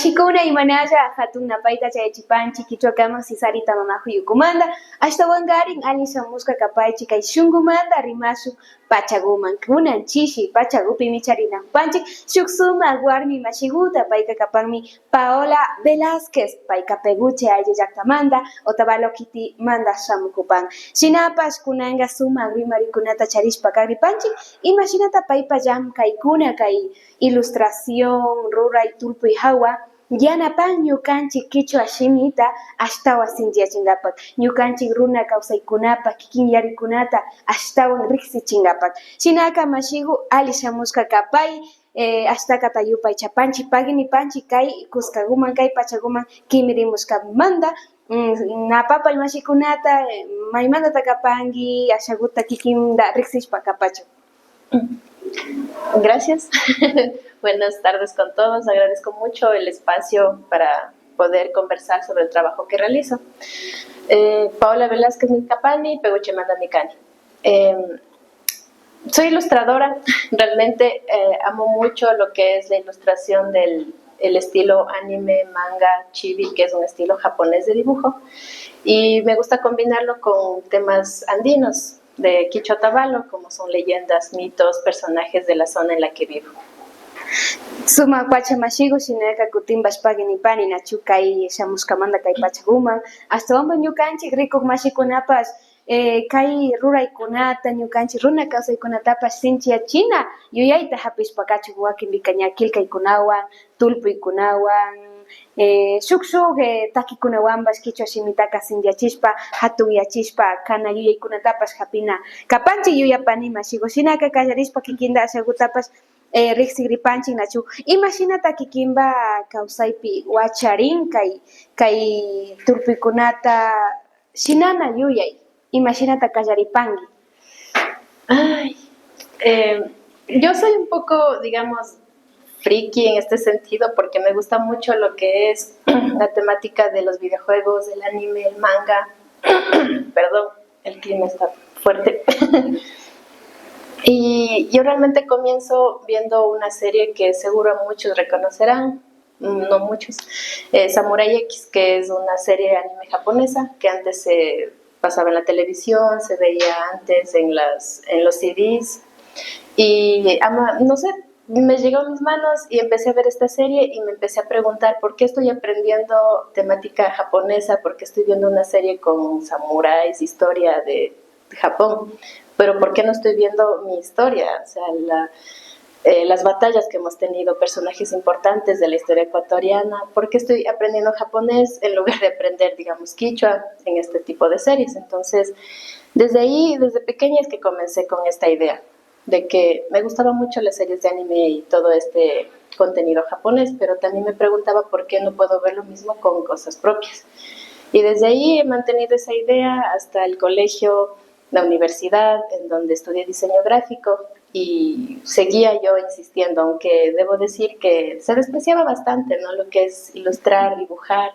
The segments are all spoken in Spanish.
Mashikuna imanalla hatun napayta chaychipanchik kichwakaman sisarita mamahu yukumanta ashtawan garin alli shamusqa kapaychik kay shunqumanta rimashu pachakuman kunan chishi pachakupimi charinanpanchik shuk sumaq warmi mashiguta payqa kapanmi Paola Velázquez payqa Peguche ayllu llaqtamanta Otavalo Kitimanta shamukupan shinapash kunanqa sumaq rimarikunata charishpa kaqripanchik imashinata paypa llamkaykuna kay ilustración ruray tullpuy hawa yanapan ñukanchik kichwa shimita ashtawan sinchiyachinkapak ñukanchik runa kawsaykunapak kikin yarikunata ashtawan riqsichinkapak shinaka mashigu ali shamushka kapay ashtaka tayupay chapanchik paginipanchik kay kuskakuman kay pachakuman kimirimushkamanta napapay mashikunata maymantata kapanki ashakuta kikinta riqsishpa kapachu. Gracias. Buenas tardes con todos. Agradezco mucho el espacio para poder conversar sobre el trabajo que realizo. Paola Velázquez Milcapani, Peguche Manda Micani. Soy ilustradora. Realmente amo mucho lo que es la ilustración del estilo anime, manga, chibi, que es un estilo japonés de dibujo. Y me gusta combinarlo con temas andinos de Quichotavalo, como son leyendas, mitos, personajes de la zona en la que vivo. Suma pachamashigu shinaka kutimbash paginipani nachu kay shamushkamanta kay pachakuman ashtawan ñukanchik rikuq mashikunapash kay ruraykunata ñukanchik runa kawsaykunatapash sinchiyachina yuyayta hapishpa kachuk wakinpika ña qillqaykunawan tullpuykunawan shuk takikunawanpash kichwa shimitaka sinchiyachishpa hatunyachishpa kana yuyaykunatapash hapina kapanchik yuyapani mashigu shinaka kallarishpa kikinta ashakutapash riqsikripanchik nachu imashinata kikinpa kawsaypi wacharin kay tullpuykunata shinana yuyay imashinata kallaripanki. Ay, yo soy un poco, digamos, friki en este sentido porque me gusta mucho lo que es la temática de los videojuegos, el anime, el manga. Perdón, el clima está fuerte. Y yo realmente comienzo viendo una serie que seguro muchos reconocerán, no muchos, Samurai X, que es una serie anime japonesa que antes se pasaba en la televisión, se veía antes en los CDs y no sé, me llegó a mis manos y empecé a ver esta serie y me empecé a preguntar por qué estoy aprendiendo temática japonesa, por qué estoy viendo una serie con samuráis, historia de Japón, pero por qué no estoy viendo mi historia, o sea, las batallas que hemos tenido, personajes importantes de la historia ecuatoriana, por qué estoy aprendiendo japonés en lugar de aprender, digamos, quichua en este tipo de series. Entonces, desde ahí, desde pequeña es que comencé con esta idea de que me gustaban mucho las series de anime y todo este contenido japonés, pero también me preguntaba por qué no puedo ver lo mismo con cosas propias. Y desde ahí he mantenido esa idea hasta el colegio, la universidad, en donde estudié diseño gráfico y seguía yo insistiendo, aunque debo decir que se despreciaba bastante, ¿no? Lo que es ilustrar, dibujar,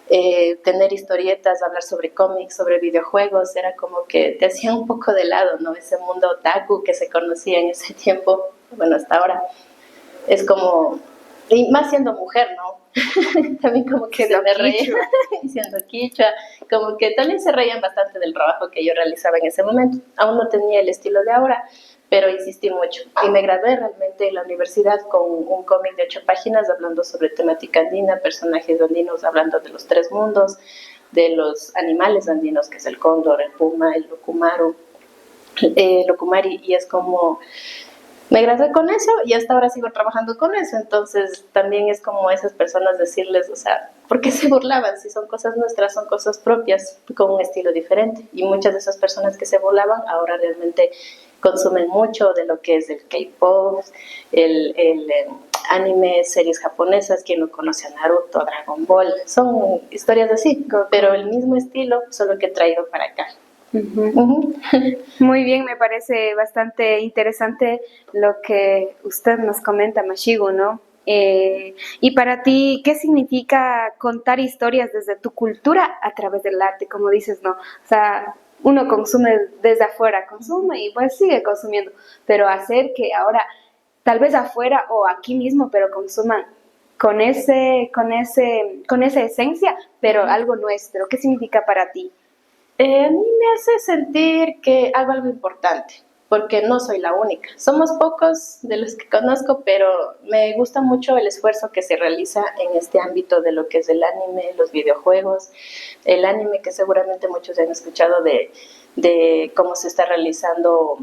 tener historietas, hablar sobre cómics, sobre videojuegos, era como que te hacía un poco de lado, ¿no? Ese mundo otaku que se conocía en ese tiempo, bueno, hasta ahora, es como, y más siendo mujer, ¿no? También como que me reía, siendo quichua, como que también se reían bastante del trabajo que yo realizaba en ese momento. Aún no tenía el estilo de ahora, pero insistí mucho. Y me gradué realmente en la universidad con un cómic de 8 páginas hablando sobre temática andina, personajes andinos, hablando de los 3 mundos, de los animales andinos, que es el cóndor, el puma, el locumari, y es como... Me gradué con eso y hasta ahora sigo trabajando con eso, entonces también es como esas personas decirles, o sea, ¿por qué se burlaban? Si son cosas nuestras, son cosas propias, con un estilo diferente. Y muchas de esas personas que se burlaban ahora realmente consumen mucho de lo que es el K-pop, el anime, series japonesas, quien no conoce a Naruto, Dragon Ball, son historias así, pero el mismo estilo, solo que traído para acá. Muy bien, me parece bastante interesante lo que usted nos comenta, Mashigu, ¿no? Y para ti, ¿qué significa contar historias desde tu cultura a través del arte? Como dices, ¿no? O sea, uno consume desde afuera, consume y pues sigue consumiendo, pero hacer que ahora, tal vez afuera o aquí mismo, pero consuman con esa esencia, pero algo nuestro. ¿Qué significa para ti? A mí me hace sentir que hago algo importante, porque no soy la única. Somos pocos de los que conozco, pero me gusta mucho el esfuerzo que se realiza en este ámbito de lo que es el anime, los videojuegos, el anime que seguramente muchos han escuchado de cómo se está realizando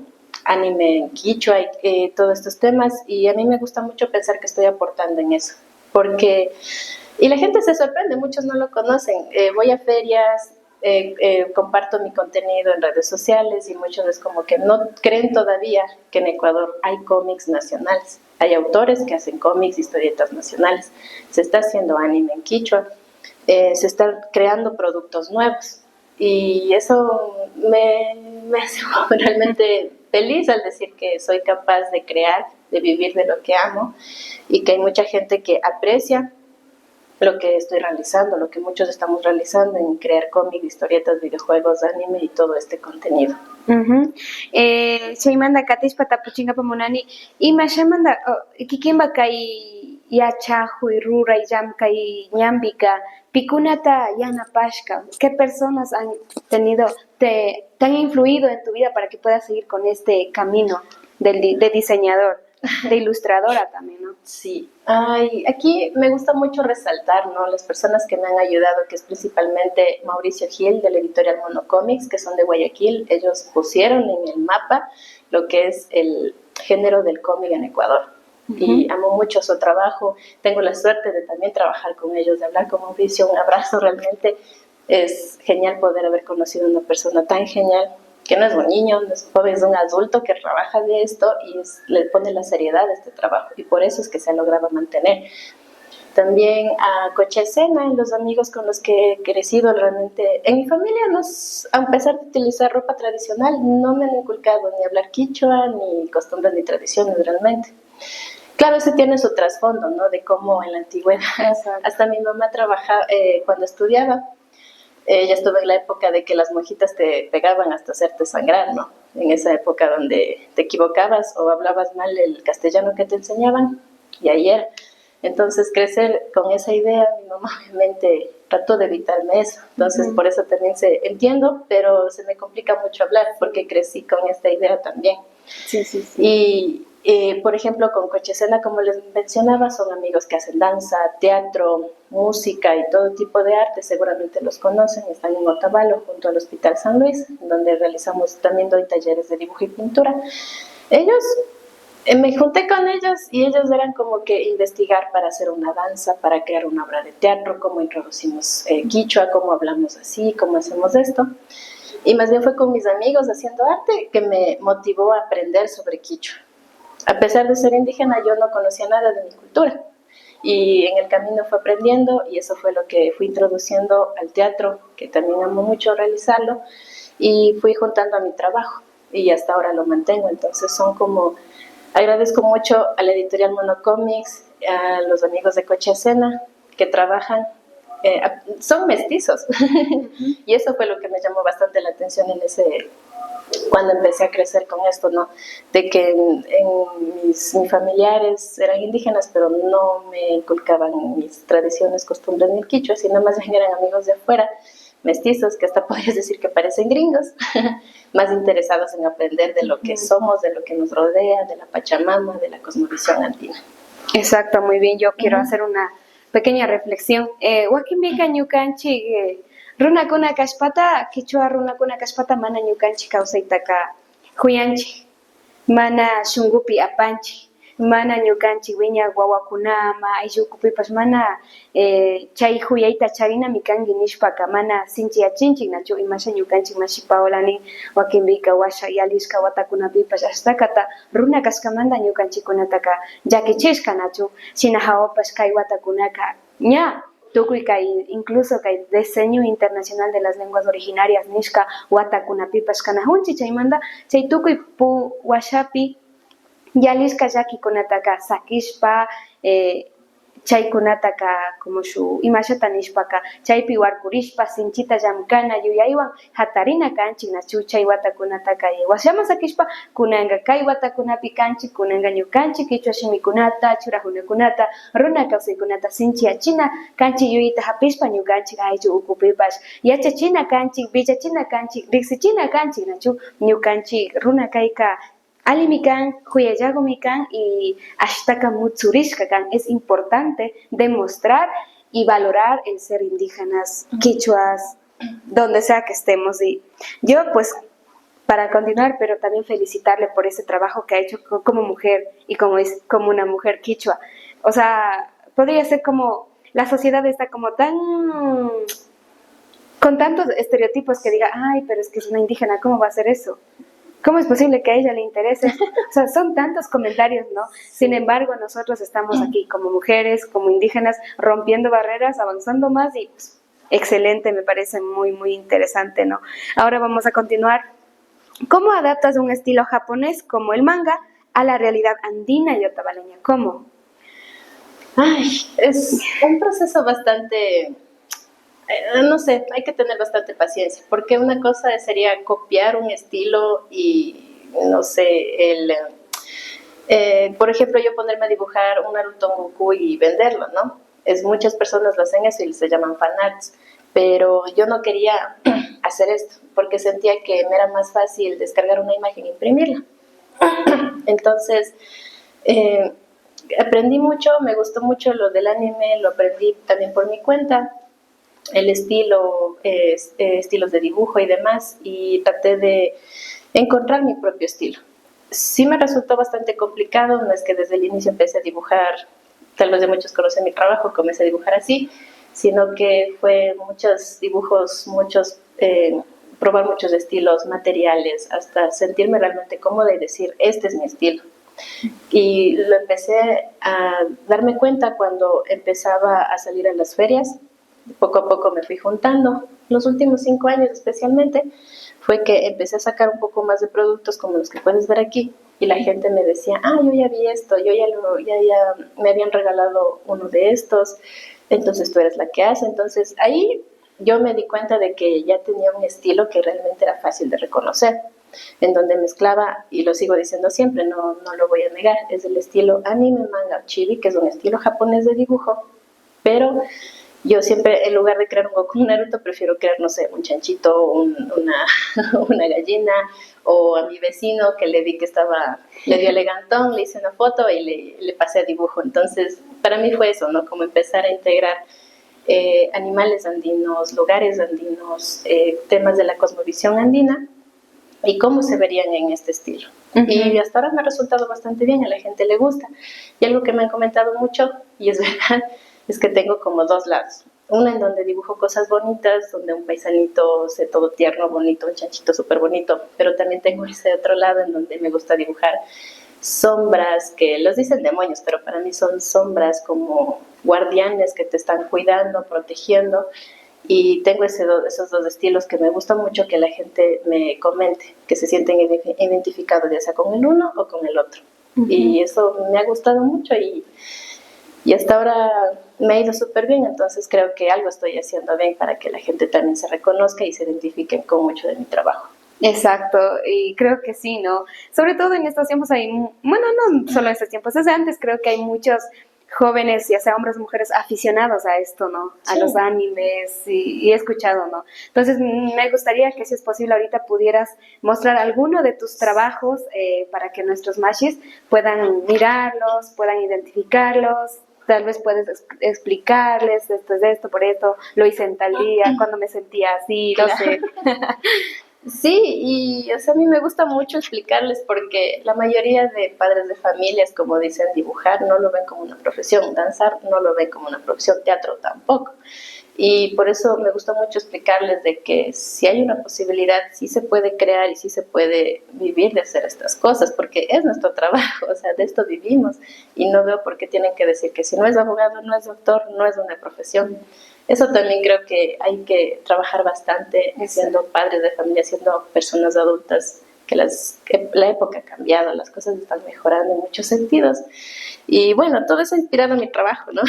anime en Quichua y todos estos temas, y a mí me gusta mucho pensar que estoy aportando en eso, porque, y la gente se sorprende, muchos no lo conocen, voy a ferias, comparto mi contenido en redes sociales y muchos es como que no creen todavía que en Ecuador hay cómics nacionales, hay autores que hacen cómics, historietas nacionales, se está haciendo anime en Quichua, se están creando productos nuevos y eso me hace realmente feliz al decir que soy capaz de crear, de vivir de lo que amo y que hay mucha gente que aprecia lo que estoy realizando, lo que muchos estamos realizando en crear cómics, historietas, videojuegos, anime y todo este contenido. Chaymanda katishpa tapuchinga pamunani ima shamanda kikinba kay yachahu y rura y llamka y ñambika pikunata yanapashka. ¿Qué personas han te han influido en tu vida para que puedas seguir con este camino de diseñador, de ilustradora también, ¿no? Sí, aquí me gusta mucho resaltar, ¿no? Las personas que me han ayudado, que es principalmente Mauricio Gil de la editorial Monocomics, que son de Guayaquil. Ellos pusieron en el mapa lo que es el género del cómic en Ecuador. Y amo mucho su trabajo. Tengo la suerte de también trabajar con ellos, de hablar con Mauricio. Un abrazo, realmente es genial poder haber conocido a una persona tan genial, que no es un niño, no es joven, es un adulto que trabaja de esto y le pone la seriedad a este trabajo y por eso es que se ha logrado mantener. También a Cocha Escena, los amigos con los que he crecido realmente. En mi familia, a pesar de utilizar ropa tradicional, no me han inculcado ni hablar quichua, ni costumbres, ni tradiciones realmente. Claro, ese tiene su trasfondo, ¿no? De cómo en la antigüedad, hasta mi mamá trabajaba, cuando estudiaba, ya estuve en la época de que las monjitas te pegaban hasta hacerte sangrar, ¿no? En esa época donde te equivocabas o hablabas mal el castellano que te enseñaban, y ayer. Entonces, crecer con esa idea, mi mamá obviamente trató de evitarme eso. Entonces, por eso también entiendo, pero se me complica mucho hablar porque crecí con esta idea también. Sí. Y por ejemplo, con Cochesena, como les mencionaba, son amigos que hacen danza, teatro, música y todo tipo de arte. Seguramente los conocen, están en Otavalo, junto al Hospital San Luis, donde también doy talleres de dibujo y pintura. Ellos, me junté con ellos y ellos eran como que investigar para hacer una danza, para crear una obra de teatro, cómo introducimos quichua, cómo hablamos así, cómo hacemos esto. Y más bien fue con mis amigos haciendo arte que me motivó a aprender sobre quichua. A pesar de ser indígena, yo no conocía nada de mi cultura y en el camino fui aprendiendo y eso fue lo que fui introduciendo al teatro, que también amo mucho realizarlo, y fui juntando a mi trabajo y hasta ahora lo mantengo. Entonces agradezco mucho a la editorial Monocomics, a los amigos de Cocha Escena que trabajan, son mestizos y eso fue lo que me llamó bastante la atención cuando empecé a crecer con esto, ¿no? De que mis familiares eran indígenas, pero no me inculcaban mis tradiciones, costumbres ni el quichua, sino más bien eran amigos de afuera, mestizos, que hasta podrías decir que parecen gringos, más interesados en aprender de lo que somos, de lo que nos rodea, de la Pachamama, de la cosmovisión andina. Exacto, muy bien. Yo quiero hacer una pequeña reflexión. Wakimika ñukanchik runakuna kashpata, quichua runakuna kashpata mana ñukanchik kawsaytaka huyanchik, mana shungupi apanchik, mana ñukanchik wiña wawakunama ayllukupipas mana chay huyayta charinami kanki nishpaka mana sinchiyachinchik nachu imasha ñukanchik Mashi Paola nin wakinpika washa yalishka watakunapipas ashtakata runa kaskamanta ñukanchikkunataka llakichishka nachu shina hawapash kay watakunaka ña tukuy kay incluso kay diseño internacional de las lenguas originarias nishka watakunapipas kanajunchik chaymanta chay tukuy washapi yalishka llakikunataka sakishpa chaykunataka como shu imashata nishpaka chaypi warkurishpa sinchita llamkana yuyaywan hatarina kanchik nachu chay watakunataka washaman sakishpa kunanga kay watakunapi kanchik kunanga ñukanchik kichwa shimikunata churakunakunata runa kawsaykunata sinchiyachina kanchik yuyita hapishpa ñukanchik ayllu ukupipash yachachina kanchik villachina kanchik riksichina kanchik nachu ñukanchik runa kayka alimi kan, kuyallagumi kan y ashtaka mutsurishka kan. Es importante demostrar y valorar el ser indígenas, quichuas, donde sea que estemos. Y yo, pues, para continuar, pero también felicitarle por ese trabajo que ha hecho como mujer y como una mujer quichua. O sea, podría ser como, la sociedad está como tan, con tantos estereotipos que diga, ay, pero es que es una indígena, ¿cómo va a hacer eso? ¿Cómo es posible que a ella le interese? O sea, son tantos comentarios, ¿no? Sin embargo, nosotros estamos aquí como mujeres, como indígenas, rompiendo barreras, avanzando más y pues, excelente, me parece muy, muy interesante, ¿no? Ahora vamos a continuar. ¿Cómo adaptas un estilo japonés como el manga a la realidad andina y otavaleña? ¿Cómo? Ay, es un proceso bastante, no sé, hay que tener bastante paciencia, porque una cosa sería copiar un estilo y, no sé, por ejemplo, yo ponerme a dibujar un Naruto, un Goku y venderlo, ¿no? Muchas personas lo hacen eso y se llaman fanarts, pero yo no quería hacer esto, porque sentía que me era más fácil descargar una imagen e imprimirla. Entonces, aprendí mucho, me gustó mucho lo del anime, lo aprendí también por mi cuenta, el estilo, estilos de dibujo y demás, y traté de encontrar mi propio estilo. Sí me resultó bastante complicado, no es que desde el inicio empecé a dibujar, tal vez de muchos conocen mi trabajo, comencé a dibujar así, sino que fue muchos dibujos, probar muchos estilos, materiales, hasta sentirme realmente cómoda y decir, este es mi estilo. Y lo empecé a darme cuenta cuando empezaba a salir a las ferias. Poco a poco me fui juntando. Los últimos 5 años especialmente fue que empecé a sacar un poco más de productos como los que puedes ver aquí y la gente me decía, yo ya vi esto, ya me habían regalado uno de estos, entonces tú eres la que hace. Entonces ahí yo me di cuenta de que ya tenía un estilo que realmente era fácil de reconocer, en donde mezclaba, y lo sigo diciendo siempre, no lo voy a negar, es el estilo anime, manga o chibi, que es un estilo japonés de dibujo, pero yo siempre, en lugar de crear un Goku, un Naruto, prefiero crear, no sé, un chanchito, una gallina, o a mi vecino que le vi que le dio elegantón, le hice una foto y le pasé a dibujo. Entonces, para mí fue eso, ¿no? Como empezar a integrar animales andinos, lugares andinos, temas de la cosmovisión andina y cómo se verían en este estilo. Uh-huh. Y hasta ahora me ha resultado bastante bien, a la gente le gusta. Y algo que me han comentado mucho, y es verdad, es que tengo como 2 lados. Una en donde dibujo cosas bonitas, donde un paisanito se todo tierno, bonito, un chanchito súper bonito, pero también tengo ese otro lado en donde me gusta dibujar sombras, que los dicen demonios, pero para mí son sombras como guardianes que te están cuidando, protegiendo, y tengo esos 2 estilos que me gustan mucho que la gente me comente, que se sienten identificados ya sea con el uno o con el otro. Uh-huh. Y eso me ha gustado mucho y hasta ahora me ha ido súper bien, entonces creo que algo estoy haciendo bien para que la gente también se reconozca y se identifique con mucho de mi trabajo. Exacto, y creo que sí, ¿no? Sobre todo en estos tiempos bueno, no solo en estos tiempos, desde antes creo que hay muchos jóvenes, ya sea hombres o mujeres, aficionados a esto, ¿no? A los animes, y he escuchado, ¿no? Entonces, me gustaría que, si es posible, ahorita pudieras mostrar alguno de tus trabajos para que nuestros mashis puedan mirarlos, puedan identificarlos. Tal vez puedes explicarles, esto es de esto, por esto, lo hice en tal día, cuando me sentía así, no sé. Sí, y a mí me gusta mucho explicarles porque la mayoría de padres de familias, como dicen, dibujar no lo ven como una profesión, danzar no lo ven como una profesión, teatro tampoco. Y por eso me gusta mucho explicarles de que si hay una posibilidad, sí se puede crear y sí se puede vivir de hacer estas cosas, porque es nuestro trabajo, o sea, de esto vivimos. Y no veo por qué tienen que decir que si no es abogado, no es doctor, no es una profesión. Eso también creo que hay que trabajar bastante siendo padres de familia, siendo personas adultas que la época ha cambiado, las cosas están mejorando en muchos sentidos. Y bueno, todo eso ha inspirado mi trabajo, ¿no?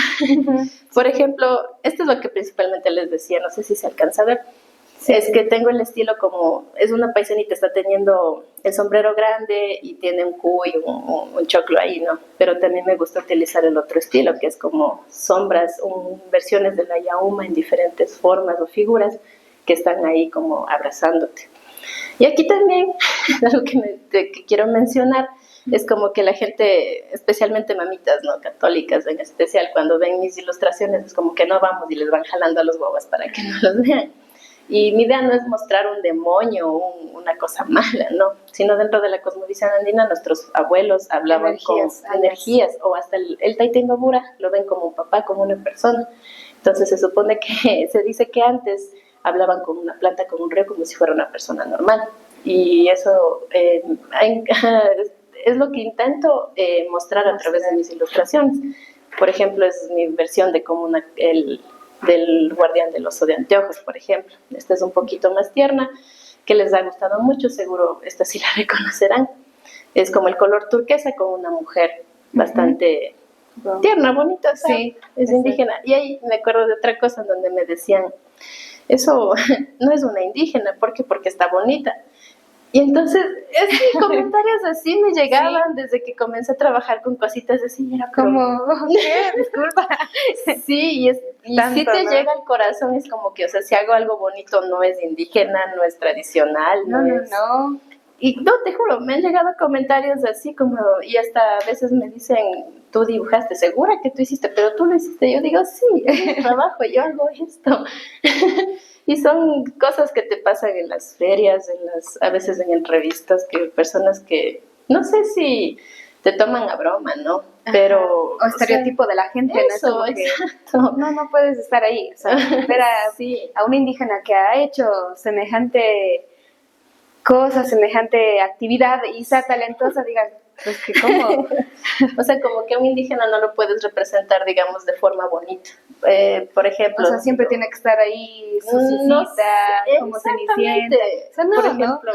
Por ejemplo, esto es lo que principalmente les decía, no sé si se alcanza a ver. Es que tengo el estilo como, es una paisanita, está teniendo el sombrero grande y tiene un cuy, un choclo ahí, ¿no? Pero también me gusta utilizar el otro estilo, que es como sombras, versiones de la yauma en diferentes formas o figuras que están ahí como abrazándote. Y aquí también, algo que quiero mencionar, es como que la gente, especialmente mamitas, ¿no? Católicas en especial, cuando ven mis ilustraciones, es como que no vamos y les van jalando a los bobas para que no los vean. Y mi idea no es mostrar un demonio o una cosa mala, ¿no? Sino dentro de la cosmovisión andina, nuestros abuelos hablaban con energías, o hasta el Tayta Imbabura lo ven como un papá, como una persona. Entonces se supone que, se dice que antes hablaban con una planta, con un río, como si fuera una persona normal. Y eso es lo que intento mostrar a través de mis ilustraciones. Por ejemplo, es mi versión de cómo del guardián del oso de anteojos, por ejemplo. Esta es un poquito más tierna, que les ha gustado mucho, seguro esta sí la reconocerán. Es como el color turquesa con una mujer bastante tierna, bonita, sí, es indígena. Y ahí me acuerdo de otra cosa donde me decían, eso no es una indígena, ¿por qué? Porque está bonita. Y entonces, comentarios así me llegaban desde que comencé a trabajar con cositas así. Era como, ¿qué? Disculpa. Sí, y tanto, si te llega al corazón, es como que, o sea, si hago algo bonito, no es indígena, no es tradicional, no. Y no, te juro, me han llegado comentarios así como, y hasta a veces me dicen, tú dibujaste, ¿segura que tú hiciste? Pero tú lo hiciste. Yo digo, sí, es mi trabajo, yo hago esto. Y son cosas que te pasan en las ferias, a veces en entrevistas, que personas que, no sé si te toman a broma, ¿no? Pero... O estereotipo de la gente, eso, ¿no? exacto. No puedes estar ahí. O sea, ver a un indígena que ha hecho semejante cosa, semejante actividad y sea talentosa, digan, pues que cómo. O sea, como que a un indígena no lo puedes representar, digamos, de forma bonita. Por ejemplo... O sea, siempre tiene que estar ahí sucesita, como cenicienta. O sea, por ejemplo,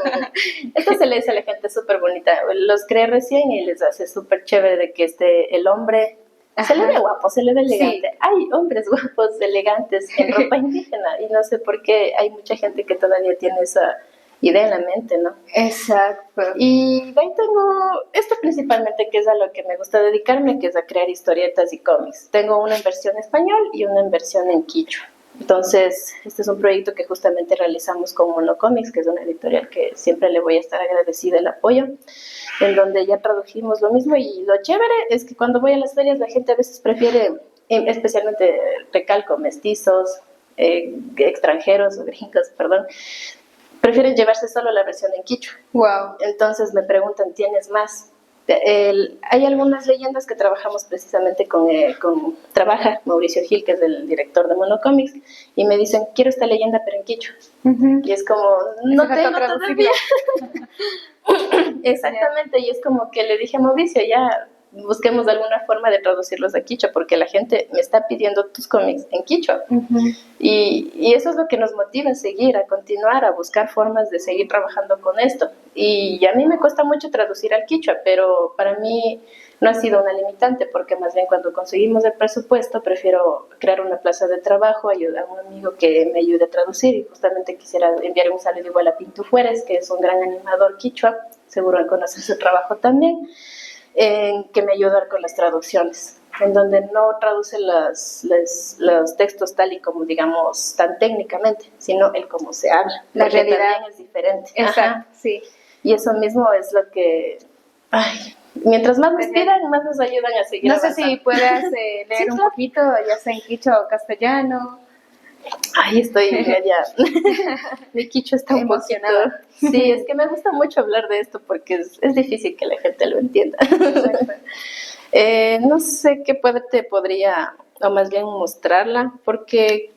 esto se le dice a la gente súper bonita. Los cree recién y les hace súper chévere de que el hombre... Se le ve guapo, se le ve elegante. Sí. Hay hombres guapos, elegantes, en ropa indígena. Y no sé por qué hay mucha gente que todavía tiene esa idea en la mente, ¿no? Exacto. Y de ahí tengo esto principalmente, que es a lo que me gusta dedicarme, que es a crear historietas y cómics. Tengo una en versión español y una en versión en quichua. Entonces, este es un proyecto que justamente realizamos con Monocomics, que es una editorial que siempre le voy a estar agradecida el apoyo, en donde ya tradujimos lo mismo. Y lo chévere es que cuando voy a las ferias, la gente a veces prefiere, especialmente recalco, mestizos, extranjeros o gringos, perdón, prefieren llevarse solo la versión en quichua. Wow. Entonces me preguntan, ¿tienes más? Hay algunas leyendas que trabajamos precisamente trabaja Mauricio Gil, que es el director de Monocomics, y me dicen, quiero esta leyenda pero en quichua. Y es como, no tengo todavía. Exactamente, y es como que le dije a Mauricio, ya busquemos alguna forma de traducirlos a quichua, porque la gente me está pidiendo tus cómics en quichua. Y eso es lo que nos motiva a seguir, a continuar, a buscar formas de seguir trabajando con esto. Y a mí me cuesta mucho traducir al quichua, pero para mí no ha sido una limitante, porque más bien cuando conseguimos el presupuesto, prefiero crear una plaza de trabajo, ayudar a un amigo que me ayude a traducir, y justamente quisiera enviar un saludo igual a Pinto Fueres, que es un gran animador quichua, seguro conocer su trabajo también, que me ayuda con las traducciones, en donde no traduce los textos tal y como, digamos, tan técnicamente, sino el cómo se habla. La realidad también es diferente. Exacto, sí. Y eso mismo es lo que... mientras más nos pidan, más nos ayudan a seguir avanzando. No sé si puedas leer un poquito, ya sea en quichua o castellano. Ay, estoy media... Mi quichua está un poquito... Sí, es que me gusta mucho hablar de esto porque es difícil que la gente lo entienda. No sé qué te podría, o más bien mostrarla, porque...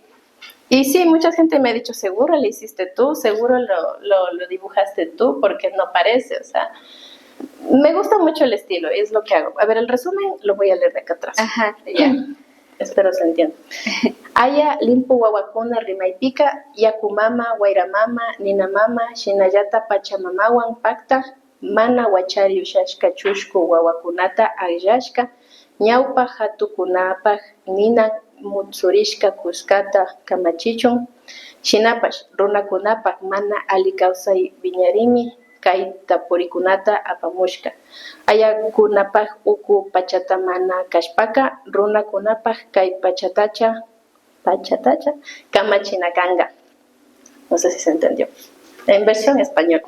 Y sí, mucha gente me ha dicho, seguro lo hiciste tú, seguro lo dibujaste tú, porque no parece, o sea... Me gusta mucho el estilo, es lo que hago. A ver, el resumen lo voy a leer de acá atrás. Ajá, ya. Espero se entienda. Aya limpu wawakuna rimaypika, yakumama, wayramama, ninamama, shinallata pachamamawan pakta, mana wachari ushashka chushku wawakunata ayllashka, ñawpa hatukunapaj ninan mutsurishka kuskata kamachichun, shinapash runakunapaj mana ali kawsay wiñarimi kay tapurikunata apamushka. Ayakunapaj uku pachata mana kashpaka, runakunapaj kay pachatacha kamachinakanqa. No sé si se entendió. En versión español.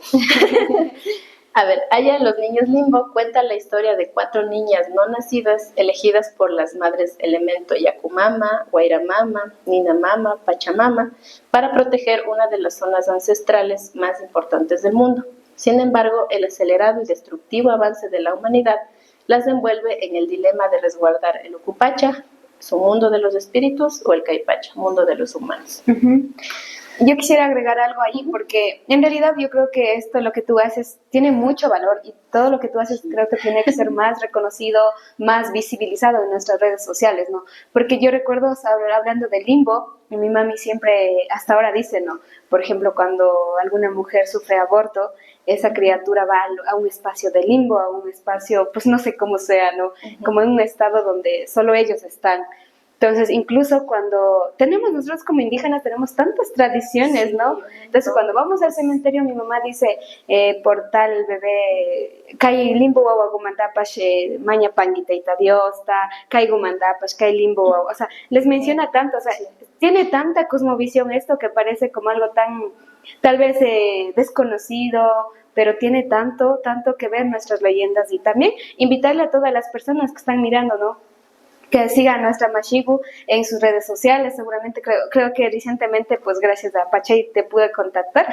A ver, Aya los niños limbo cuenta la historia de 4 niñas no nacidas elegidas por las madres elemento Yakumama, Wairamama, Ninamama, Pachamama para proteger una de las zonas ancestrales más importantes del mundo. Sin embargo, el acelerado y destructivo avance de la humanidad las envuelve en el dilema de resguardar el Ucupacha, su mundo de los espíritus, o el Caipacha, mundo de los humanos. Yo quisiera agregar algo ahí porque en realidad yo creo que esto, lo que tú haces, tiene mucho valor y todo lo que tú haces creo que tiene que ser más reconocido, más visibilizado en nuestras redes sociales, ¿no? Porque yo recuerdo, hablando del limbo, y mi mami siempre, hasta ahora dice, ¿no? Por ejemplo, cuando alguna mujer sufre aborto, esa criatura va a un espacio de limbo, a un espacio, pues no sé cómo sea, ¿no? Como en un estado donde solo ellos están. Entonces, incluso cuando nosotros como indígenas tenemos tantas tradiciones, ¿no? Entonces, cuando vamos al cementerio, mi mamá dice, por tal bebé, kai limbo wawagumantapash, maña panguita diosta, kai gumantapash, kai limbo, o sea, les menciona tanto, o sea, tiene tanta cosmovisión esto que parece como algo tan, tal vez desconocido, pero tiene tanto que ver nuestras leyendas y también invitarle a todas las personas que están mirando, ¿no? Que sigan a nuestra Mashigu en sus redes sociales, seguramente creo que recientemente, pues gracias a Pachay te pude contactar,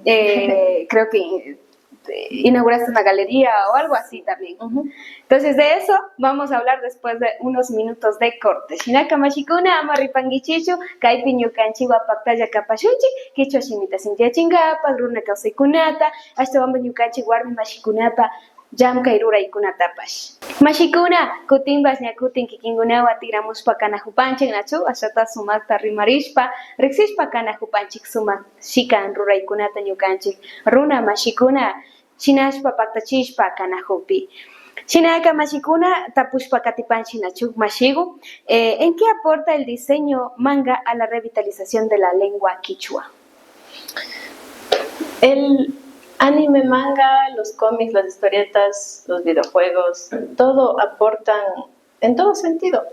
creo que inauguraste una galería o algo así también. Entonces de eso vamos a hablar después de unos minutos de corte. Shinaka Mashikuna, Amaripangichichu, Kaipiñu Kanchiwa Paktaya Kapashunchi, Kicho Shimita Sintia Chingapa, Runa Kausekunata, hasta Bamba Nyukanchi Warmi Mashikunapa, Jam kairura ikunatapash. Mashikuna, kutimbas ñakutin kikingunawa tiramushpa kanajupanchik nachu, ashata sumakta rimarishpa, riksishpa kanajupanchik sumak shikan ruraykunata ñukanchik. Runa mashikuna, shinashpa paktachishpa kanajupi. Shinaka mashikuna, tapushpa katipanchik nachu mashigu. ¿En qué aporta el diseño manga a la revitalización de la lengua quichua? El anime, manga, los cómics, las historietas, los videojuegos, todo aportan en todo sentido.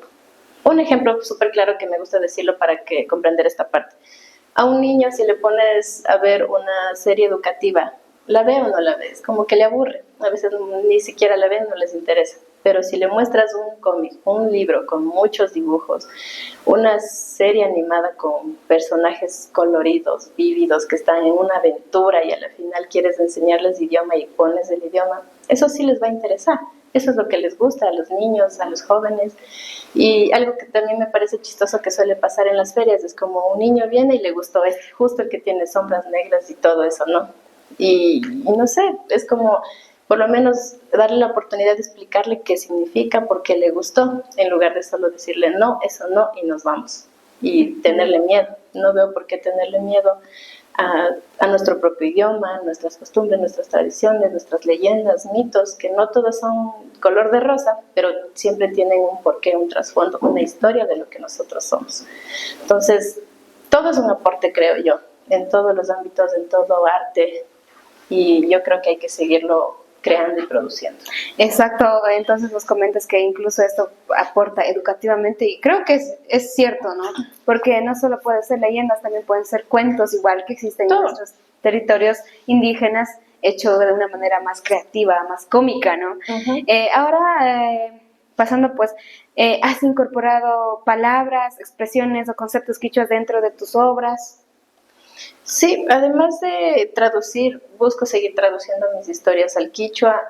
Un ejemplo súper claro que me gusta decirlo para que comprender esta parte. A un niño, si le pones a ver una serie educativa, ¿la ve o no la ves? Como que le aburre. A veces ni siquiera la ven, no les interesa. Pero si le muestras un cómic, un libro con muchos dibujos, una serie animada con personajes coloridos, vívidos, que están en una aventura y a la final quieres enseñarles idioma y pones el idioma, eso sí les va a interesar. Eso es lo que les gusta a los niños, a los jóvenes. Y algo que también me parece chistoso que suele pasar en las ferias es como un niño viene y le gustó justo el que tiene sombras negras y todo eso, ¿no? Y no sé, es como por lo menos darle la oportunidad de explicarle qué significa, por qué le gustó, en lugar de solo decirle no, eso no, y nos vamos. Y tenerle miedo. No veo por qué tenerle miedo a nuestro propio idioma, nuestras costumbres, nuestras tradiciones, nuestras leyendas, mitos, que no todos son color de rosa, pero siempre tienen un porqué, un trasfondo, una historia de lo que nosotros somos. Entonces, todo es un aporte, creo yo, en todos los ámbitos, en todo arte, y yo creo que hay que seguirlo creando y produciendo. Exacto, entonces nos comentas que incluso esto aporta educativamente y creo que es cierto, ¿no? Porque no solo pueden ser leyendas, también pueden ser cuentos, igual que existen en nuestros territorios indígenas, hecho de una manera más creativa, más cómica, ¿no? Ahora, pasando pues, ¿has incorporado palabras, expresiones o conceptos quichuas dentro de tus obras? Sí, además de traducir, busco seguir traduciendo mis historias al quichua.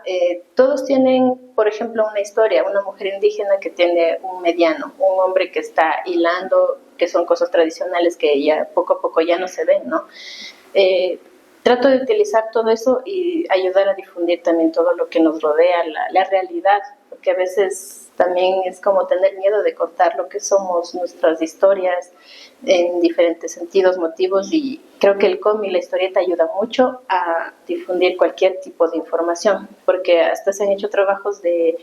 Todos tienen, por ejemplo, una historia, una mujer indígena que tiene un mediano, un hombre que está hilando, que son cosas tradicionales que ya poco a poco ya no se ven, ¿no? Trato de utilizar todo eso y ayudar a difundir también todo lo que nos rodea, la realidad porque a veces también es como tener miedo de contar lo que somos, nuestras historias en diferentes sentidos, motivos, y creo que el cómic, la historieta ayuda mucho a difundir cualquier tipo de información, porque hasta se han hecho trabajos de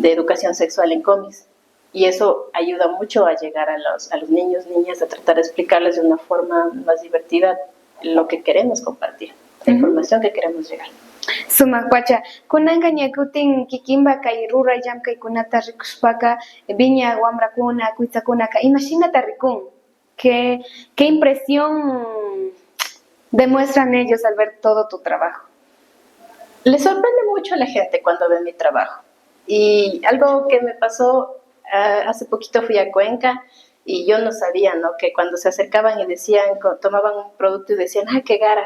educación sexual en cómics. Y eso ayuda mucho a llegar a los niños, niñas, a tratar de explicarles de una forma más divertida lo que queremos compartir, la información que queremos llegar. Sumak pacha, kunanka ñakutin kikinba kay ruray llamkaykunata rikushpaka viña wamrakuna, kuytsakunaka, imashinata rikun. ¿Qué impresión demuestran ellos al ver todo tu trabajo? Le sorprende mucho a la gente cuando ve mi trabajo. Y algo que me pasó, hace poquito fui a Cuenca y yo no sabía, ¿no? Que cuando se acercaban y decían, tomaban un producto y decían, ¡ay, qué gara,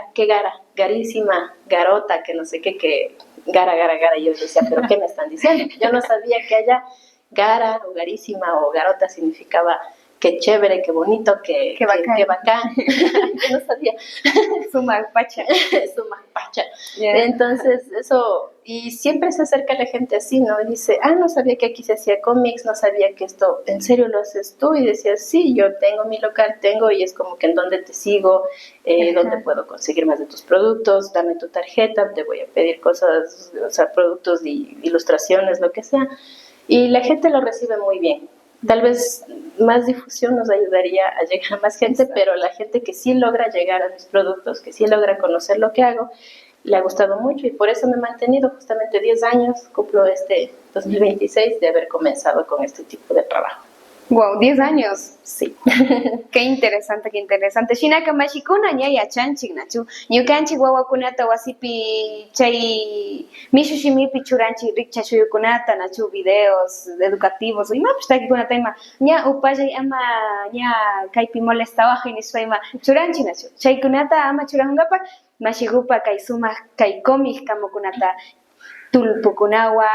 garísima, garota, que no sé qué, que gara. Y yo decía, ¿pero qué me están diciendo? Yo no sabía que allá gara o garísima o garota significaba qué chévere, qué bonito, qué bacán. Yo no sabía. Sumak pacha. Yeah. Entonces, eso, y siempre se acerca la gente así, ¿no? Y dice, no sabía que aquí se hacía cómics, no sabía que esto, ¿en serio lo haces tú? Y decía, sí, yo tengo mi local, y es como que en dónde te sigo, dónde puedo conseguir más de tus productos, dame tu tarjeta, te voy a pedir cosas, o sea, productos, ilustraciones, lo que sea. Y la gente lo recibe muy bien. Tal vez más difusión nos ayudaría a llegar a más gente, pero la gente que sí logra llegar a mis productos, que sí logra conocer lo que hago, le ha gustado mucho y por eso me he mantenido justamente 10 años, cumplo este 2026 de haber comenzado con este tipo de trabajo. Wow, 10 años. Sí. Qué interesante. Shinaka mashikuna ña chanchik nachu. Ñukanchik wawakunata wasipi chay mishushimipi churanchik rikchashuyukunata nachu videos educativos. Imapish takikunata ima ña upallay ama ña kaypi molestawaj nispa churanchik nachu. Chaykunata ama churangapak mashigupa kay sumak kay cómic kamukunata tulpukunawa,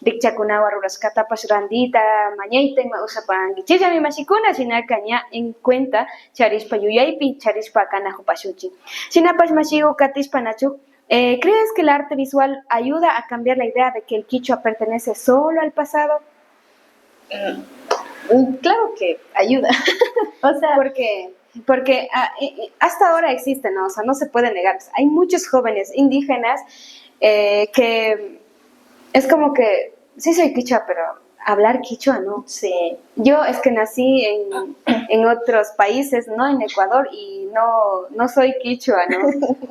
rikchakunawa rurashkatapash randita, mañayta usapanki. Chillami mashikuna shinaka ña en cuenta charishpa yuyaypi, charishpa kanajupashuchi. Shinapash mashigu katishpa nachu, ¿crees que el arte visual ayuda a cambiar la idea de que el quichua pertenece solo al pasado? Claro que ayuda. O sea, porque hasta ahora existe, ¿no? O sea, no se puede negar. Hay muchos jóvenes indígenas que es como que sí soy quichua, pero hablar quichua no. Sí. Yo es que nací en otros países, no en Ecuador, y no soy quichua, ¿no?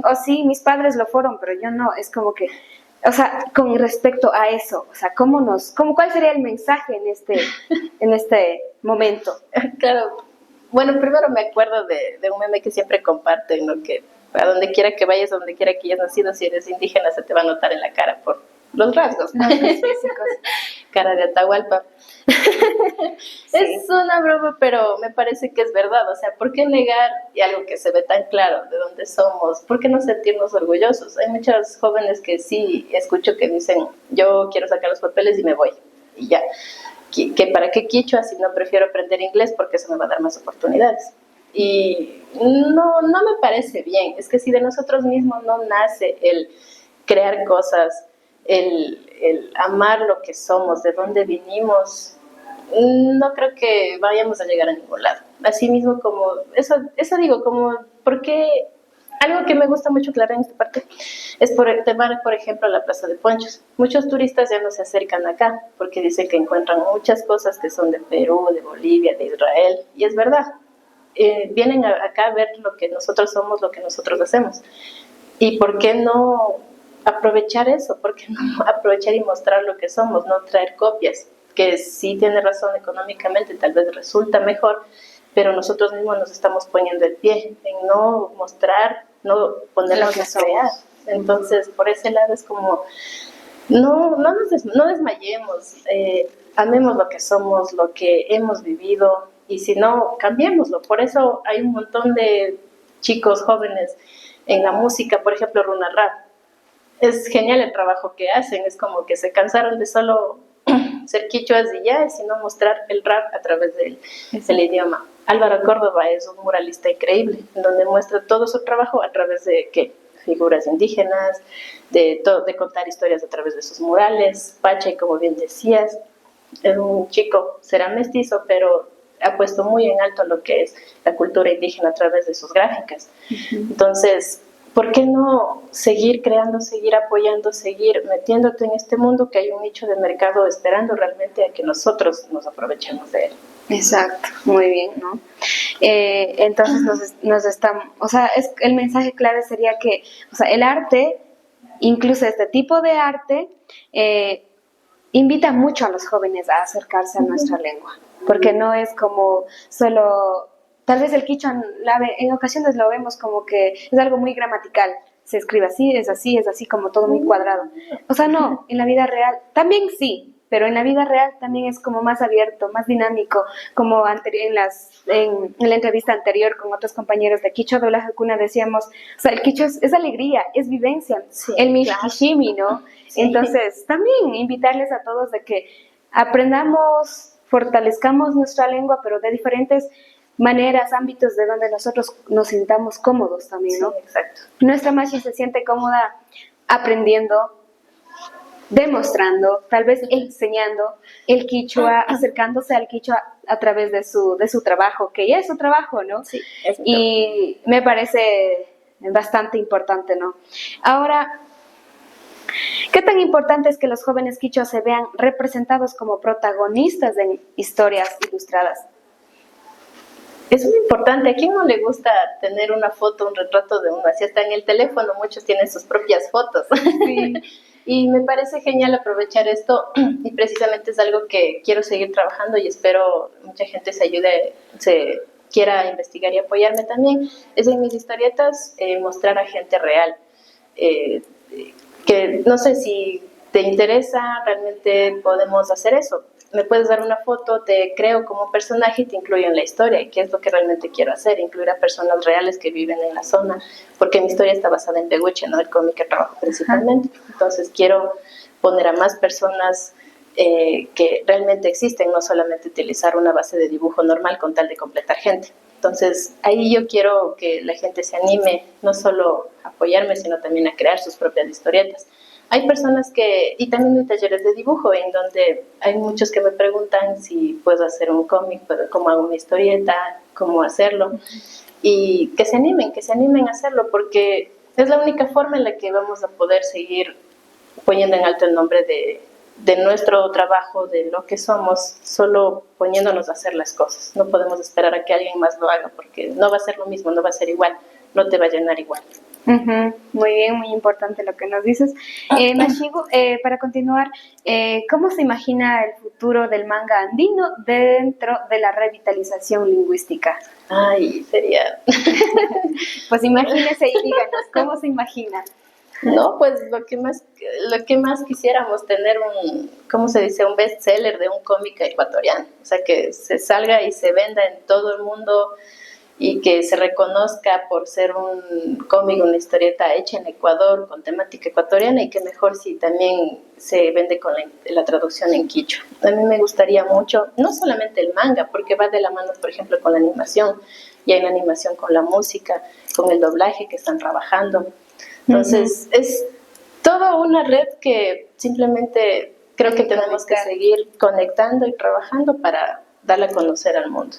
O sí, mis padres lo fueron, pero yo no. Es como que, o sea, con respecto a eso, o sea, ¿cuál sería el mensaje en este momento? Claro. Bueno, primero me acuerdo de un meme que siempre comparten, ¿no? Que a donde quiera que vayas, a donde quiera que hayas nacido, si eres indígena se te va a notar en la cara por los rasgos, ¿no? Físicos. Cara de Atahualpa. Sí. Es una broma, pero me parece que es verdad. O sea, ¿por qué negar y algo que se ve tan claro de dónde somos? ¿Por qué no sentirnos orgullosos? Hay muchos jóvenes que sí escucho que dicen, yo quiero sacar los papeles y me voy. Y ya. ¿Que para qué quichua si no prefiero aprender inglés porque eso me va a dar más oportunidades? Y no me parece bien. Es que si de nosotros mismos no nace el crear cosas, el amar lo que somos, de dónde vinimos, no creo que vayamos a llegar a ningún lado. Así mismo como, eso digo, como, porque algo que me gusta mucho aclarar en esta parte es por el tema, por ejemplo, la Plaza de Ponchos. Muchos turistas ya no se acercan acá porque dicen que encuentran muchas cosas que son de Perú, de Bolivia, de Israel, y es verdad. Vienen acá a ver lo que nosotros somos, lo que nosotros hacemos. ¿Y por qué no aprovechar eso? ¿Por qué no aprovechar y mostrar lo que somos? No traer copias, que sí tiene razón económicamente, tal vez resulta mejor, pero nosotros mismos nos estamos poniendo el pie en no mostrar, no ponernos a crear. Entonces, por ese lado es como, no desmayemos, amemos lo que somos, lo que hemos vivido, y si no, cambiémoslo. Por eso hay un montón de chicos jóvenes en la música, por ejemplo, Runa Rap. Es genial el trabajo que hacen, es como que se cansaron de solo ser quichuas y ya, sino mostrar el rap a través del idioma. Álvaro Córdoba es un muralista increíble, en donde muestra todo su trabajo a través de ¿qué? figuras indígenas, de contar historias a través de sus murales. Pachay, como bien decías, es un chico, será mestizo, pero ha puesto muy en alto lo que es la cultura indígena a través de sus gráficas. Entonces, ¿por qué no seguir creando, seguir apoyando, seguir metiéndote en este mundo que hay un nicho de mercado esperando realmente a que nosotros nos aprovechemos de él? Exacto, muy bien, ¿no? Entonces nos estamos, o sea, el mensaje clave sería que, o sea, el arte, incluso este tipo de arte, invita mucho a los jóvenes a acercarse a nuestra lengua, porque no es como solo, tal vez el quichua en ocasiones lo vemos como que es algo muy gramatical, se escribe así, es así como todo muy cuadrado. O sea, no, en la vida real también sí, pero en la vida real también es como más abierto, más dinámico, como en la entrevista anterior con otros compañeros de Quichua Doblaje Cuna decíamos, o sea, el quichua es alegría, es vivencia, Sí, el mishkishimi, ¿no? Sí. Entonces, también invitarles a todos de que aprendamos, fortalezcamos nuestra lengua, pero de diferentes maneras, ámbitos de donde nosotros nos sintamos cómodos también, ¿no? Sí, exacto. Nuestra Mashi se siente cómoda aprendiendo, demostrando, tal vez enseñando el quichua, acercándose al quichua a través de su trabajo, que ya es su trabajo, ¿no? Sí, es y me parece bastante importante, ¿no? Ahora, ¿qué tan importante es que los jóvenes quichuas se vean representados como protagonistas de historias ilustradas? Es muy importante. ¿A quién no le gusta tener una foto, un retrato de uno? Así está en el teléfono, muchos tienen sus propias fotos. Sí. Y me parece genial aprovechar esto y precisamente es algo que quiero seguir trabajando y espero mucha gente se quiera investigar y apoyarme también. Es en mis historietas mostrar a gente real. Que no sé si te interesa, realmente podemos hacer eso. Me puedes dar una foto, te creo como personaje y te incluyo en la historia, y qué es lo que realmente quiero hacer, incluir a personas reales que viven en la zona, porque mi historia está basada en Pehueche, ¿no? El cómic que trabajo principalmente. Entonces quiero poner a más personas que realmente existen, no solamente utilizar una base de dibujo normal con tal de completar gente. Entonces ahí yo quiero que la gente se anime, no solo a apoyarme, sino también a crear sus propias historietas. Hay personas y también hay talleres de dibujo en donde hay muchos que me preguntan si puedo hacer un cómic, cómo hago una historieta, cómo hacerlo, y que se animen a hacerlo, porque es la única forma en la que vamos a poder seguir poniendo en alto el nombre de nuestro trabajo, de lo que somos, solo poniéndonos a hacer las cosas. No podemos esperar a que alguien más lo haga, porque no va a ser lo mismo, no va a ser igual, no te va a llenar igual. Muy bien, muy importante lo que nos dices. Mashigu, para continuar, ¿cómo se imagina el futuro del manga andino dentro de la revitalización lingüística? Ay, sería... Pues imagínese y díganos, ¿cómo se imagina? No, pues lo que más quisiéramos tener ¿cómo se dice? Un bestseller de un cómic ecuatoriano. O sea, que se salga y se venda en todo el mundo y que se reconozca por ser un cómic, una historieta hecha en Ecuador con temática ecuatoriana, y que mejor si también se vende con la traducción en quichua. A mí me gustaría mucho, no solamente el manga, porque va de la mano, por ejemplo, con la animación, y hay la animación con la música, con el doblaje que están trabajando. Entonces, es toda una red que simplemente creo que tenemos que seguir conectando y trabajando para darla a conocer al mundo.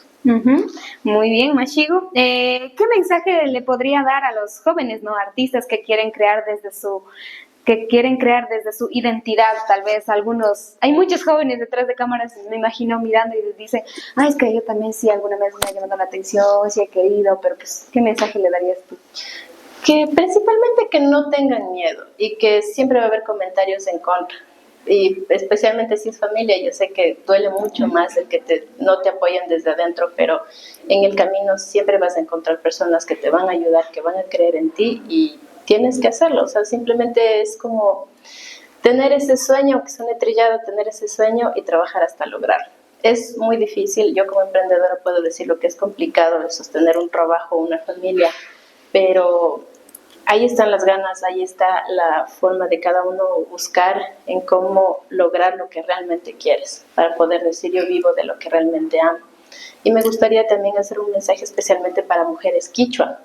Muy bien, Mashigu. ¿Qué mensaje le podría dar a los jóvenes, no, artistas que quieren crear desde su identidad? Tal vez hay muchos jóvenes detrás de cámaras, me imagino mirando y les dicen, es que yo también sí alguna vez me ha llamado la atención, sí he querido, pero pues, ¿qué mensaje le darías tú? Que principalmente que no tengan miedo y que siempre va a haber comentarios en contra. Y especialmente si es familia, yo sé que duele mucho más el que no te apoyen desde adentro, pero en el camino siempre vas a encontrar personas que te van a ayudar, que van a creer en ti, y tienes que hacerlo. O sea, simplemente es como tener ese sueño, que suene trillado, tener ese sueño y trabajar hasta lograrlo. Es muy difícil, yo como emprendedora puedo decir lo que es complicado de sostener un trabajo, una familia, pero ahí están las ganas, ahí está la forma de cada uno buscar en cómo lograr lo que realmente quieres, para poder decir yo vivo de lo que realmente amo. Y me gustaría también hacer un mensaje especialmente para mujeres quichua,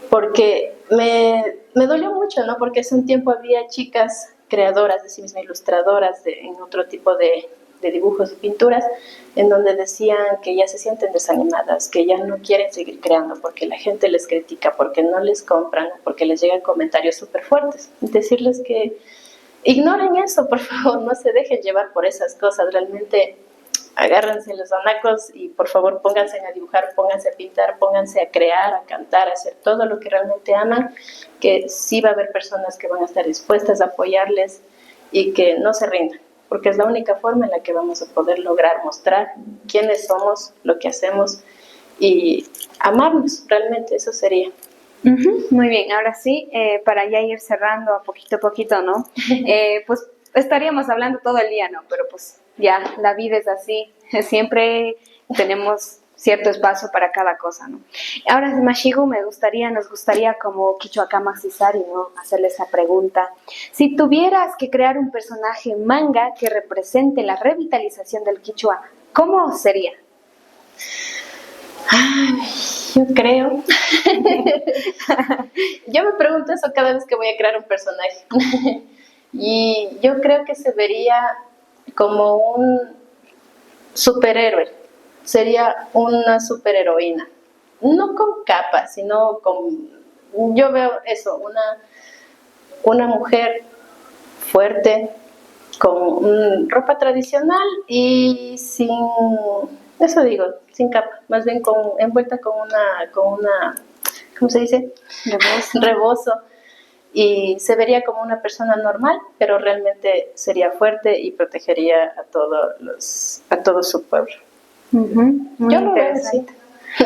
porque me dolió mucho, ¿no? Porque hace un tiempo había chicas creadoras de sí mismas, ilustradoras en otro tipo de dibujos y pinturas, en donde decían que ya se sienten desanimadas, que ya no quieren seguir creando porque la gente les critica, porque no les compran, porque les llegan comentarios súper fuertes. Decirles que ignoren eso, por favor, no se dejen llevar por esas cosas, realmente agárrense los anacos y por favor pónganse a dibujar, pónganse a pintar, pónganse a crear, a cantar, a hacer todo lo que realmente aman, que sí va a haber personas que van a estar dispuestas a apoyarles y que no se rindan, porque es la única forma en la que vamos a poder lograr mostrar quiénes somos, lo que hacemos y amarnos, realmente eso sería. Muy bien, ahora sí, para ya ir cerrando a poquito, ¿no? Pues estaríamos hablando todo el día, ¿no? Pero pues ya, la vida es así, siempre tenemos cierto espacio para cada cosa, ¿no? Ahora, Mashigu, nos gustaría como Quichuacama Cisari, ¿no? Hacerle esa pregunta. Si tuvieras que crear un personaje manga que represente la revitalización del Quichua, ¿cómo sería? Ay, yo creo. Yo me pregunto eso cada vez que voy a crear un personaje. Y yo creo que se vería como un superhéroe. Sería una superheroína. No con capa, sino con... Yo veo eso, una mujer fuerte, con ropa tradicional y sin... Eso digo, sin capa, más bien envuelta con una, ¿cómo se dice? Rebozo. Y se vería como una persona normal, pero realmente sería fuerte y protegería a todo su pueblo. Muy Yo lo veo interesante.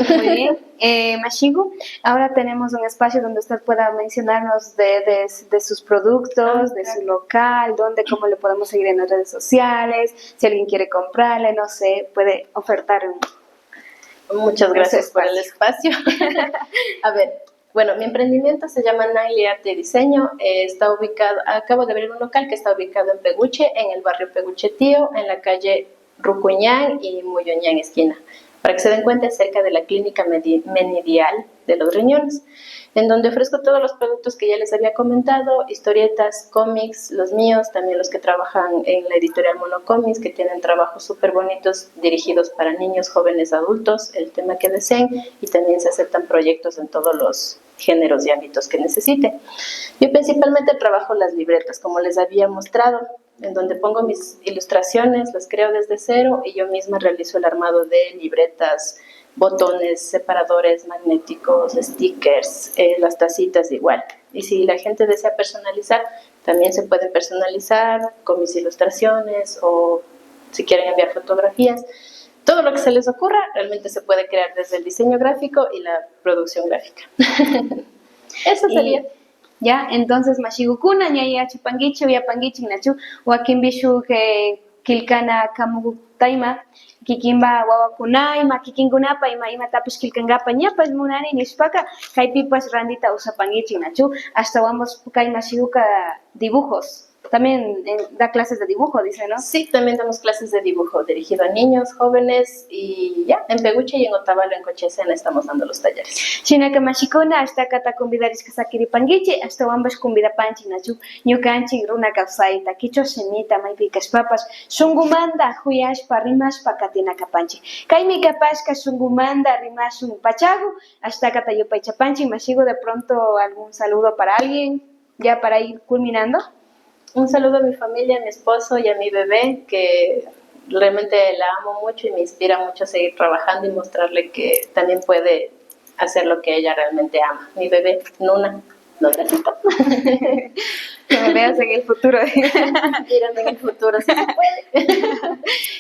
Muy bien. Mashigu, ahora tenemos un espacio donde usted pueda mencionarnos de sus productos, de su local, cómo le podemos seguir en las redes sociales, si alguien quiere comprarle, no sé, puede ofertar Muchas gracias por el espacio. A ver, bueno, mi emprendimiento se llama Naili Arte y Diseño. Está ubicado, acabo de abrir un local que está ubicado en Peguche, en el barrio Peguche Tío, en la calle Rucuñán y Muyoñán esquina. Para que se den cuenta, cerca de la clínica Menidial de los riñones, en donde ofrezco todos los productos que ya les había comentado, historietas, cómics, los míos, también los que trabajan en la editorial Monocomics, que tienen trabajos súper bonitos dirigidos para niños, jóvenes, adultos, el tema que deseen, y también se aceptan proyectos en todos los géneros y ámbitos que necesiten. Yo principalmente trabajo las libretas, como les había mostrado, en donde pongo mis ilustraciones, las creo desde cero y yo misma realizo el armado de libretas, botones, separadores magnéticos, stickers, las tacitas igual. Y si la gente desea personalizar, también se pueden personalizar con mis ilustraciones o si quieren enviar fotografías. Todo lo que se les ocurra realmente se puede crear desde el diseño gráfico y la producción gráfica. Eso sería. Ya, entonces Mashigukuna, ñaya chupangichu, yapangichu, nachu, wakimbishu que kilkana kamugutaima, kikimba wawakunaima, kikingunapa, ima tapis kilkangapa, ñapas munani nishpaka, kaipipas randita usapangichu, nachu, hasta vamos kai Mashiguka dibujos. También da clases de dibujo, dice, ¿no? Sí, también damos clases de dibujo dirigido a niños, jóvenes y ya, en Peguche y en Otavalo, en Cochesena, estamos dando los talleres. Shinaka mashikuna, hasta kata convidaris kasakiri pangichi, hasta wambas convida panchi, nachu, ñukanchi runa kawsaita, kicho semita, maipikas papas, shungumanda, huyashpa, rimashpa, katinaka panchi. Kaimi kapashka, shungumanda, rimashun, pachagu, hasta kata yupaicha panchi, mashigo, de pronto algún saludo para alguien, ya para ir culminando. Un saludo a mi familia, a mi esposo y a mi bebé, que realmente la amo mucho y me inspira mucho a seguir trabajando y mostrarle que también puede hacer lo que ella realmente ama. Mi bebé, Nuna, no necesito. Me veas en el futuro. Mirando en el futuro, si se puede.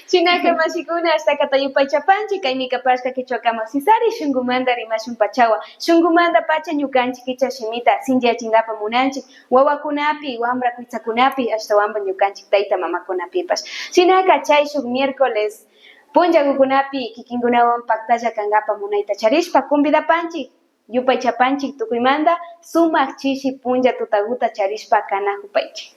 Chinaka mashikuna hasta katayupay chapanchi, kaimi kapashka kichwakama sisari, shungumanda rimashun pachawa. Shungumanda pacha ñukanchi kicha shimita, sinja chingapa munanchi, wawakunapi, wambra kuitsakunapi, hasta wamba ñukanchi taita mamakunapipas. Chinaka chay shuk miércoles, punjagukunapi, kikingunawan paktalla kangapa munaita charishpa, kumbida panchi. Yupay chapanchik tukuymanta sumak chishi punlla tutaguta charishpa kana hupaychik.